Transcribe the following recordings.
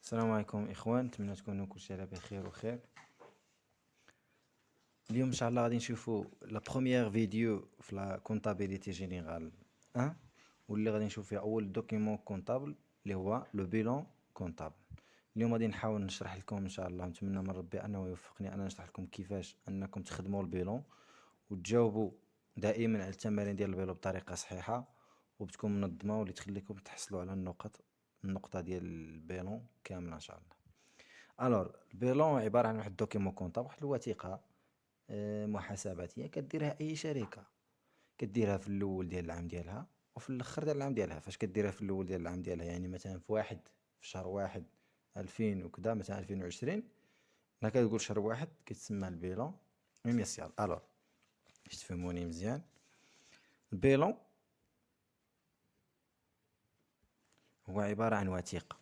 السلام عليكم اخوان، نتمنى تكونوا كلشي على بخير وخير. اليوم ان شاء الله غادي نشوفوا لا بروميير فيديو في لا كونطابيليتي جينيرال 1، واللي غادي نشوف فيها اول دوكيمون كونطابل اللي هو لو بيلون كونطابل. اليوم غادي نحاول نشرح لكم ان شاء الله، نتمنى من ربي انه يوفقني انا نشرح لكم كيفاش انكم تخدموا البيلون وتجاوبوا دائما على التمارين ديال البيلون بطريقه صحيحه وبتكون منظمه، واللي تخليكم تحصلوا على النقطه ديال البيلون كامله ان شاء الله. الوغ البيلون عباره عن واحد الدوكيمون كونطابل، واحد الوثيقه محاسباتيه كديرها اي شركه. كديرها في الاول ديال العام ديالها وفي الاخر ديال العام ديالها. فاش كديرها في الاول ديال العام ديالها يعني مثلا في واحد في شهر واحد 2000 وكذا، مثلا 2020 هنا كتقول شهر واحد كيتسمى البيلون انيسيال. الوغ باش تفهموني مزيان، البيلون هو عباره عن وثيقه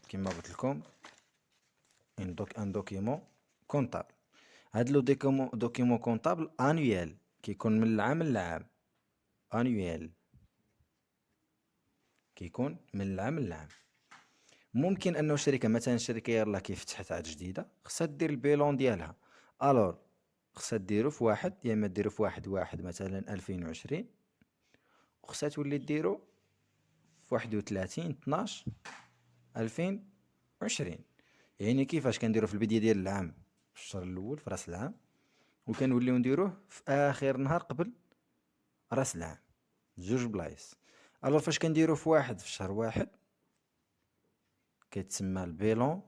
كما قلت لكم، ان دوكيمون كونطابل. هاد لو دوكيمون كونطابل انويال كيكون من العام للعام. انويال كيكون من العام للعام. ممكن انه شركه مثلا شركه يلاه كيف فتحت عاد جديده خصها دير البيلون ديالها، الور خصها ديرو في واحد، يا اما ديرو في واحد مثلا 2020، وخصها تولي ديرو في 31 12 2020. يعني كيفاش كنديرو في البدايه ديال العام في الشهر الاول في راس العام، وكنوليو نديروه في اخر نهار قبل راس العام، جوج بلايص. الوغ فاش كنديرو في واحد في شهر واحد كيتسمى البيلون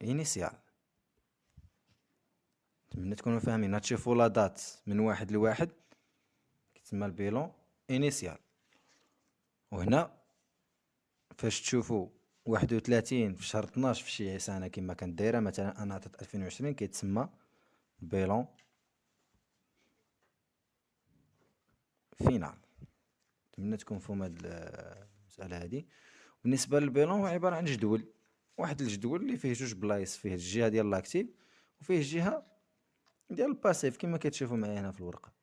انيسيال. نتمنى تكونوا فاهمين. هتشوفوا لا دات من واحد لواحد كيتسمى البيلون انيسيال. وهنا فاش تشوفوا 31 في شهر 12 في شي سنه كما كانت دايره، مثلا انا عطيت 2020 كيتسمى البيلون فينال. نتمنى تكون فهم هاد المساله هادي. بالنسبه للبيلون هو عباره عن جدول، واحد الجدول اللي فيه جوج بلايص، فيه الجهه ديال لاكتيف وفيه الجهه ديال الباسيف كما كتشوفوا معايا هنا في الورقه.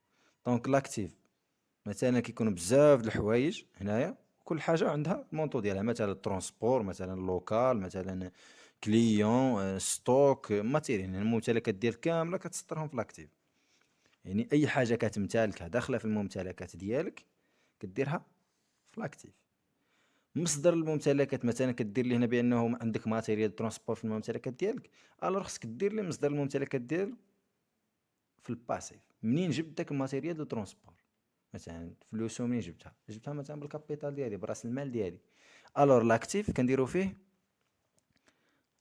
دونك لاكتيف مثلا كيكونوا بزاف د الحوايج هنايا، كل حاجه عندها المونطو ديالها، مثلا الترونسبور، مثلا لوكال، مثلا كليون، ستوك، ماتيريال. يعني الممتلكات ديالك كامله كتسطرهم في لاكتيف. يعني اي حاجه كتمتلكها داخله في الممتلكات ديالك كديرها في لاكتيف. مصدر الممتلكات مثلا كدير لي هنا بانه عندك ماتيريال ترونسبور في الممتلكات ديالك، الوغ خصك دير لي مصدر الممتلكات ديالو في الباسيف. منين جبت داك الماتيريال دو ترونسبور؟ مثلا فلوسو منين جبتها مثلا بالكابيتال ديالي، براس المال ديالي. الوغ لاكتيف كنديرو فيه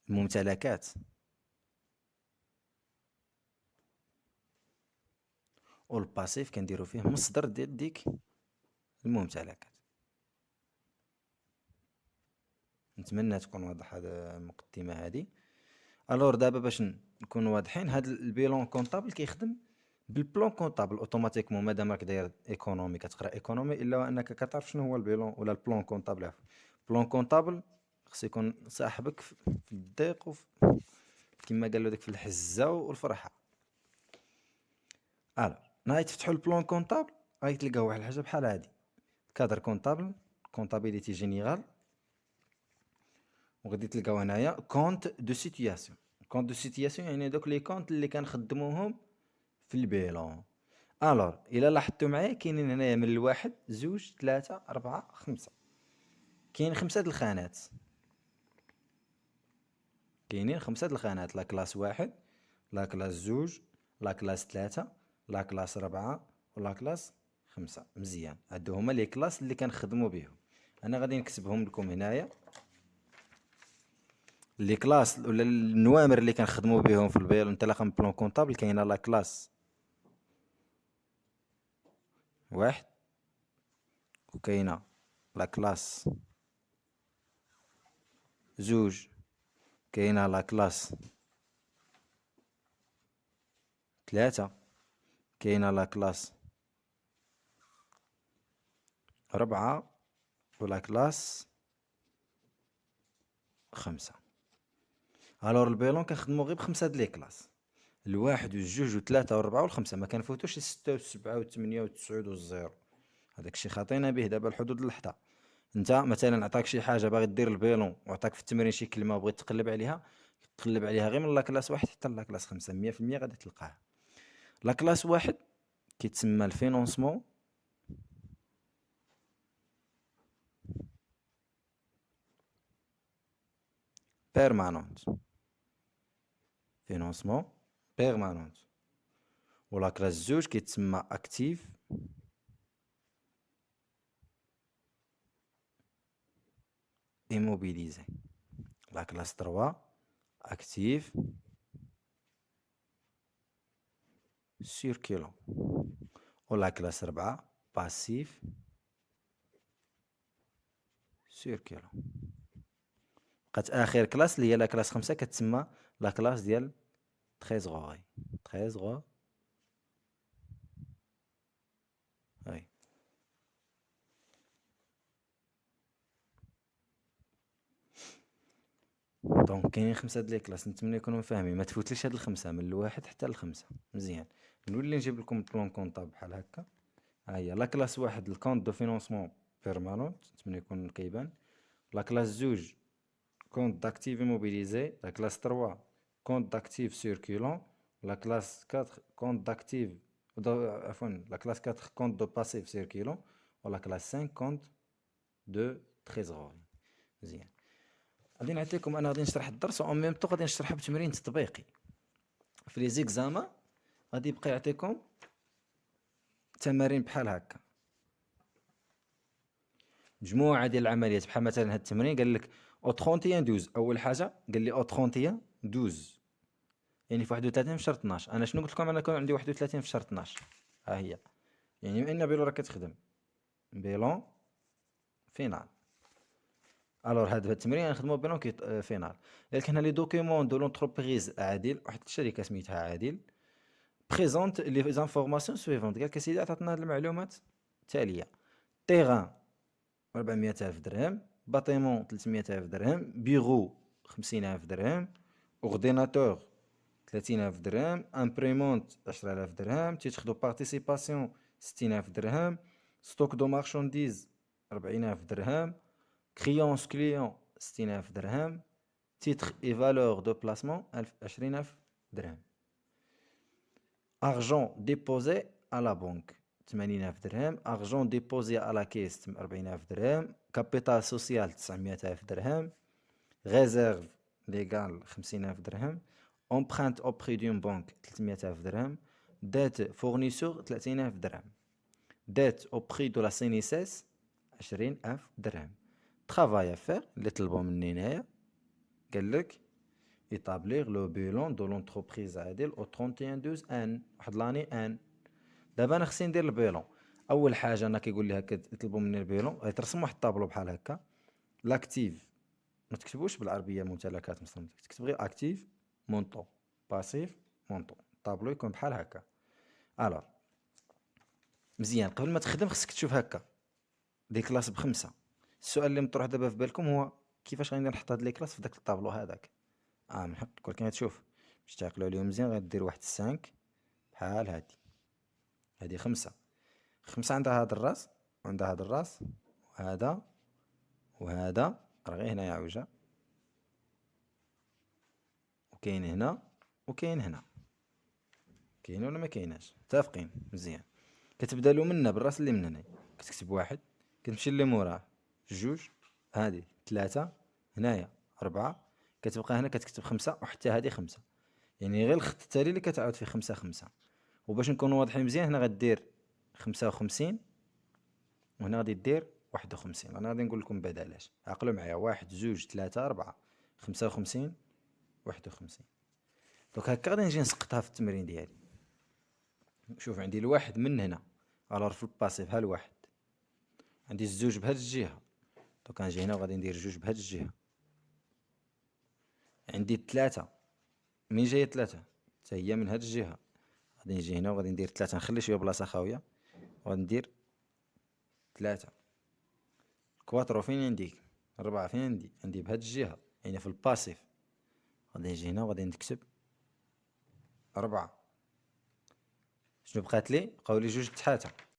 الممتلكات، والباسيف كنديرو فيه مصدر ديال ديك الممتلكات. نتمنى تكون واضح هذا المقدمه هذه. الوغ دابا باش نكونوا واضحين، هذا البيلون كونطابل كيخدم بالبلون كونطابل اوتوماتيكمون. مادام راك داير ايكونومي كتقرا ايكونومي، الا وانك كتعرف شنو هو البيلون ولا البلون كونطابل. عفوا، البلون كونطابل خص يكون صاحبك في الضيق كما قالوا داك في الحزه والفرحه. الوغ نهار تفتحوا البلون كونطابل غادي تلقاو واحد الحاجه بحال هادي، كادر كونطابل، كونطابيليتي جينيرال، وغادي تلقاو هنايا كونت دو سيتياسيون. كونت دو سيتياسيون يعني دوك لي كونت اللي كنخدموهم في البيلون. الوغ الا لاحظتوا معايا كاينين هنايا من الواحد زوج ثلاثة أربعة خمسة، كاين خمسة د الخانات. كاينين خمسة د الخانات، لا كلاس واحد، لا كلاس زوج، لا كلاس ثلاثة، لا كلاس ربعة، ولا كلاس خمسة. مزيان، هادو هما لي كلاس اللي كنخدمو بهم. انا غادي نكتبهم لكم هنايا. لي كلاس ولا النوامر اللي كنخدمو بهم في البيلون انطلاقا من بلون كونطابل، كاينه لا كلاس واحد، وكاينه لا كلاس زوج، كاينه لا كلاس ثلاثة، كاينه لا كلاس ربعة، ولا كلاس خمسة. الور البيلون كنخدمو غير بخمسة د لي كلاس، الواحد والجوج والثلاثة والربعة والخمسة. ما كنفوتوش الستة والسبعة والثمانية والتسعود والزيرو، هداك الشي خاطينا به دابا الحدود اللحظة. انت مثلا عطاك شي حاجه باغي دير البيلون وعطاك في التمرين شي كلمه وبغيت تقلب عليها، تقلب عليها غير من لا كلاس واحد حتى لا كلاس 5 100% غادي تلقاها. لا كلاس واحد كيتسمى الفينونسمون بيرمانونت، فينونسمون بيرمانونت. ولا كلاس زوج كيتسمى اكتيف ايموبيليزي. لا كلاس 3 اكتيف سيركيلون. ولا كلاس 4 باسيف سيركيلون. بقات اخر كلاس اللي هي لا كلاس 5 كتسمى لا كلاس ديال تريزغوري. تريزغوري. دونك كاينين 5 د لي كلاس، نتمنى يكونوا فاهمين. ما تفوتليش هاد الخمسه من الواحد حتى الخمسه مزيان. نولي نجيب لكم بلان كونطابل بحال هكا. ها هي لا كلاس واحد الكونط دو فينونسمون بيرمانونت، نتمنى يكون كيبان. لا كلاس زوج كونط داكتيف موبيليزي. لا كلاس 3 كونط داكتيف سيركيلون. لا كلاس 4 كونط داكتيف عفوا لا كلاس 4 كونط دو باسيف سيركيلون. ولا كلاس 5 كونط دو تريزغوري. مزيان. غادي نعطيكم انا غادي نشرح الدرس و ميم طو غادي نشرحها بتمرين تطبيقي في لي زيكزامان. غادي يبقى يعطيكم تمارين بحال هكا، مجموعه ديال العمليات بحال مثلا هاد التمرين قال لك او 31 12. اول حاجه قال لي او 31 12 يعني في 31 في شهر 12. انا شنو قلت لكم؟ انا كان عندي 31 في شهر 12. ها هي يعني بما ان بيلون راه كتخدم بيلون فينال. الوغ هاد التمرين غنخدمو بيلون فينال. قالك هنا لي دوكيمون دو لونتربريز عادل، واحد الشركه سميتها عادل، بريزونت لي زانفورماسيون سويفونت. قالك اسيدي عطاتنا هاد المعلومات التاليه: تيغان 400,000 درهم، باتيمون 300,000 درهم، بيرو 50,000 درهم، اورديناتور 30,000 درهم، امبريمونت 10,000 درهم، تيتر دو بارتيسيباسيون 60,000 درهم، ستوك دو مارشانديز 40,000 درهم، كريونس كليون 60,000 درهم، تيتر اي فالور دو بلاسمون 20,000 درهم. argent déposé à la banque 80,000 درهم، argent déposé à la caisse 40,000 درهم، capital social 900,000 درهم، réserve légale 50,000 درهم، empreinte auprès d'une banque 300,000 درهم، dette fournisseur 30,000 درهم، dette auprès de la CNSS 20,000 درهم. travail à faire اللي طلبوا مني هنايا قال لك établir le bilan de l'entreprise عادل au 31/12 ان واحد لاني ان. دابا انا خصني ندير البيلون. اول حاجه انا كيقول لي هكا يطلبوا مني البيلون، غيترسم واحد الطابلو بحال هكا. لاكتيف ما تكتبوش بالعربيه ممتلكات مصنوعه، تكتب غير اكتيف مونطو، باسيف مونطو. الطابلو يكون بحال هكا. الوغ مزيان، قبل ما تخدم خصك تشوف هكا دي كلاس ب5. السؤال اللي مطروح دابا في بالكم هو كيفاش غادي نحط هاد لي كلاس في داك الطابلو هذاك. نحط ولكن تشوف باش تعقلوا عليهم مزيان غدير واحد 5 بحال هادي 5. 5 عندها هاد الراس وعندها هاد الراس وهذا وهذا راه غير هنايا عوجه، وكاين هنا وكاين هنا. كاين ولا ما كايناش؟ متفقين مزيان. كتبدا له منا بالراس اللي من هنا، كتكتب واحد، كتمشي اللي موراه جوج، هادي 3 هنايا 4، كتبقى هنا كتكتب 5 وحتى هادي 5. يعني غير الخط التالي اللي كتعاود فيه 5 5. وباش نكونوا واضحين مزيان هنا غدير 55 وهنا غادي دير 51. انا غادي نقول لكم بعد علاش. عقلوا معايا: 1 2 3 4 55 51. دونك هكا غادي نجي نسقطها في التمرين ديالي. شوف عندي الواحد من هنا، الوغ في الباسيف ها الواحد، عندي الزوج بهاد الجهه، دونك غنجي هنا وغادي ندير جوج بهاد الجهه. عندي الثلاثه، من جايه ثلاثه حتى هي من هاد الجهه، غادي نجي هنا وغادي ندير ثلاثه، نخلي شويه بلاصه خاويه وغادي ندير ثلاثه. كواترو فين عندي؟ 4 فين عندي؟ عندي بهاد الجهه يعني في الباسيف. غادي نجي هنا وغادي نكتب 4. شنو بقات لي؟ بقاو لي جوج تحاتا.